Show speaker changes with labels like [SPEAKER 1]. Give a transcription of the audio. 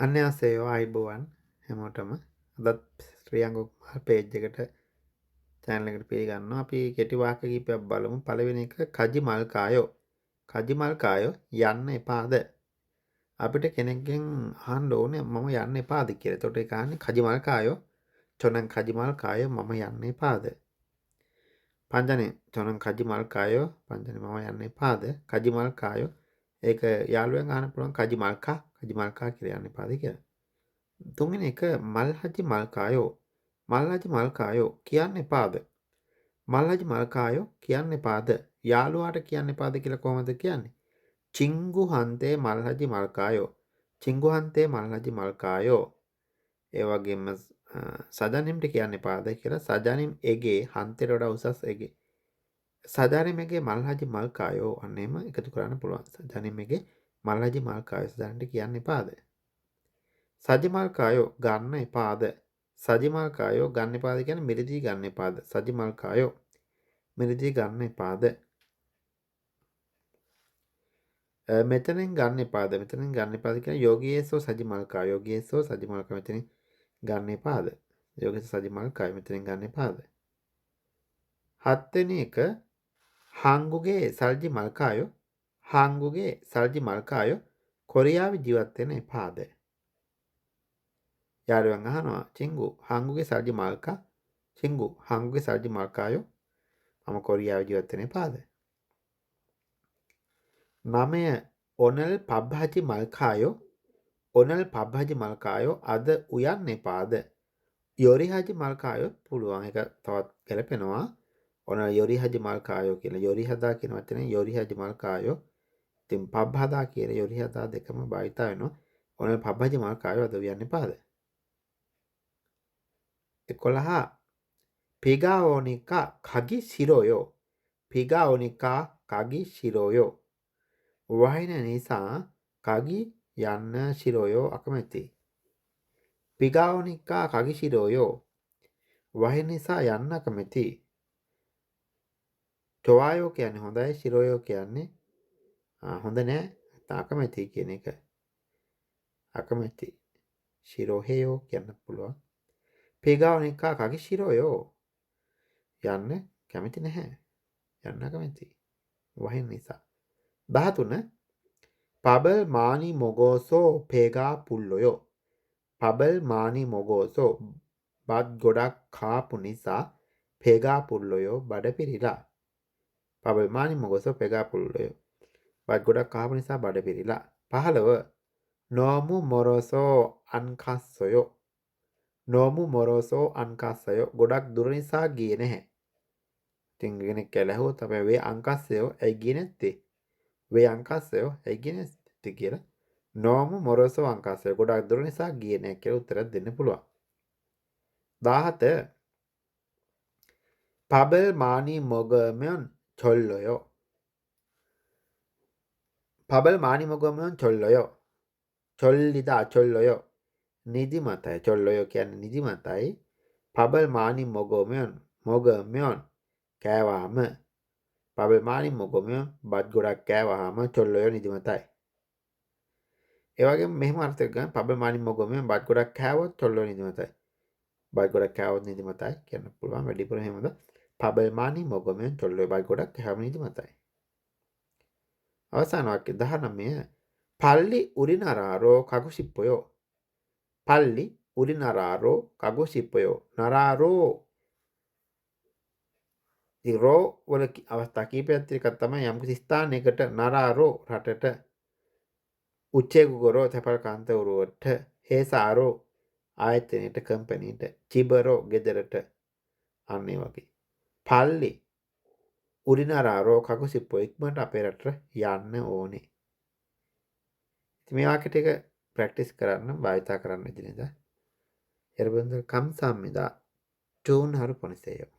[SPEAKER 1] අන්‍යසේෝ අයිබෝවන් හැමෝටම අදත් ශ්‍රියංග පේජ් එකට channel එකට පිළිගන්නවා. අපි කෙටි වාක්‍ය කිහිපයක් බලමු. පළවෙනි එක කජි මල් කායෝ. කජි මල් කායෝ යන්න එපාද? අපිට කෙනෙක්ගෙන් අහන්න ඕනේ මම යන්න එපාද කියලා. එතකොට ඒක අහන්නේ කජි මල් කායෝ චොනං කජි මල් කායෝ මම යන්න එපාද? පංජනේ චොනං කජි මල් කායෝ පංජනේ මම යන්න එපාද? කජි මල් කායෝ ඒක යාළුවෙන් අහන්න පුළුවන් කජි මල් කා කියලා යන්න එපාද කියලා. තුන්වෙනි එක මල්හජි මල්කායෝ මල්හජි මල්කායෝ කියන්න එපාද? මල්හජි මල්කායෝ කියන්න එපාද? යාළුවාට කියන්න එපාද කියලා කොහොමද කියන්නේ? චිංගු හන්තේ මල්හජි මල්කායෝ චිංගු හන්තේ මල්හජි මල්කායෝ. ඒ වගේම සජනිම්ට කියන්න එපාද කියලා සජනිම් එගේ හන්තේට වඩා උසස් එගේ සජනිම් එගේ මල්හජි මල්කායෝ අන්න එහෙම එකතු කරන්න පුළුවන්. සජනිම් එගේ මල්හජි මල්කායෝ සජනිම්ට කියන්න එපාද? සජිමල් කායෝ ගන්න එපාද? සජිමල් කායෝ ගන්න එපාද කියන්නේ මිරිදී ගන්න එපාද? සජිමල් කායෝ මිරිදී ගන්න එපාද? මෙතනින් ගන්න එපාද? මෙතනින් ගන්න එපාද කියන්නේ යෝගීයේසෝ සජිමල් කායෝ යෝගීයේසෝ සජිමල් කායෝ මෙතනින් ගන්න එපාද? යෝගීයේසෝ සජිමල් කායෝ මෙතනින් ගන්න එපාද? හත්වෙනි එක හාංගුගේ සල්ජි මල් කායෝ හාංගුගේ සල්ජි මල් කායෝ කොරියාවේ ජීවත් වෙන්න එපාද? යාළුවන් අහනවා චිංගු හාංගුගේ සල්ජි මල්කා චිංගු හාංගුගේ සල්ජි මල්කායෝ මම කොරියාවේ ජීවත් වෙන්න එපාද? 9 ඔනල් පබ්හජි මල්කායෝ ඔනල් පබ්හජි මල්කායෝ අද උයන්න එපාද? යොරිහජි මල්කායෝ පුළුවන් එක තවත් ගැලපෙනවා. ඔනල් යොරිහජි මල්කායෝ කියලා යොරිහදා කියන වචනේ යොරිහජි මල්කායෝ ඉතින් පබ්හදා කියන යොරිහදා දෙකම භාවිත වෙනවා. ඔනල් පබ්හජි මල්කායෝ අද උයන්න එපාද? 11 පිගාઓනිකා කගි සිරෝයෝ පිගාઓනිකා කගි සිරෝයෝ වහින නිසා කගි යන්න ශිරෝයෝ අකමැති. පිගාઓනිකා කගි ශිරෝයෝ වහින නිසා යන්න අකමැති. චොවායෝ කියන්නේ හොඳයි ශිරෝයෝ කියන්නේ හොඳ නෑ අකමැති කියන එක. අකමැති. ශිරෝහෙයෝ කියන්න පුළුවන්. පිගාઓනිකා කගි ශිරෝයෝ යන්න කැමති නැහැ. යන්න අකමැති. වහින නිසා. 13 පබල් මානි මොගෝසෝ පේගා පුල්ලොයෝ පබල් මානි මොගෝසෝ බත් ගොඩක් කාපු නිසා පේගා පුල්ලොයෝ බඩ පිරිලා. පබල් මානි මොගෝසෝ පේගා පුල්ලොයෝ බත් ගොඩක් කාපු නිසා බඩ පිරිලා. 15 නෝමු මොරොසෝ අන්කස්සොයෝ නෝමු මොරොසෝ අන්කස්සයෝ ගොඩක් දුර නිසා ගියේ නැහැ. ඉතින් කෙනෙක් කැලහුවොත් අපි වේ අන්කස්සයෝ ඇයි ගියේ නැත්තේ? වේ අංකස්සයෝ ඇයි ගියේ නැත්තේ කියලා නෝමු මොරොසෝ අංකස්සයෝ ගොඩක් දුර නිසා ගියේ නැහැ කියලා උත්තරයක් දෙන්න පුළුවන්. 17 පබල් මානි මොගමෙන් චොල්ලොයෝ පබල් මානි මොගමෙන් චොල්ලොයෝ චොල්ලිදා චොල්ලොයෝ නිදිමතයි චොල්ලොයෝ කියන්නේ නිදිමතයි පබල් මානි මොගමෙන් කෑවාම පබල් මානි මොගමෙන් බත් ගොඩක් කෑවහම චොල්ලොයෝ නිදිමතයි. ඒ වගේම මෙහෙම අර්ථයක් ගන්න පබල් මානි මොගමෙන් බත් ගොඩක් කෑවොත් චොල්ලොයෝ නිදිමතයි. බත් ගොඩක් කෑවොත් නිදිමතයි කියන්න පුළුවන්. වැඩිපුර එහෙමද පබල් මානි මොගමෙන් චොල්ලොයෝ බත් ගොඩක් කෑවම නිදිමතයි. අවසාන වාක්‍ය 19 පල්ලි උරිනරාරෝ කගුසිප්පයෝ පල්ලි උරිනරාරෝ කගුසිප්පයෝ නරාරෝ රෝ වල අවස්ථා කීපයක් තියෙකක් තමයි යම්කිසි ස්ථානයකට නරාරෝ රටට උච්චේගුගොරෝ තැපල් කාන්තවරුවට හේසාරෝ ආයතනයට කම්පැනිට චිබරෝ ගෙදරට අන්න ඒ වගේ පල්ලි උරිනරාරෝ කගුසිප්පෝ ඉක්මනට අපේ රටට යන්න ඕනේ. ඉතින් මේ වාක්‍ය ටික ප්‍රැක්ටිස් කරන්න භාවිතා කරන්න ඉදිරියද. යරබන්ද කම්සම්මිදා චූන් හරු පොනිසෙයෝ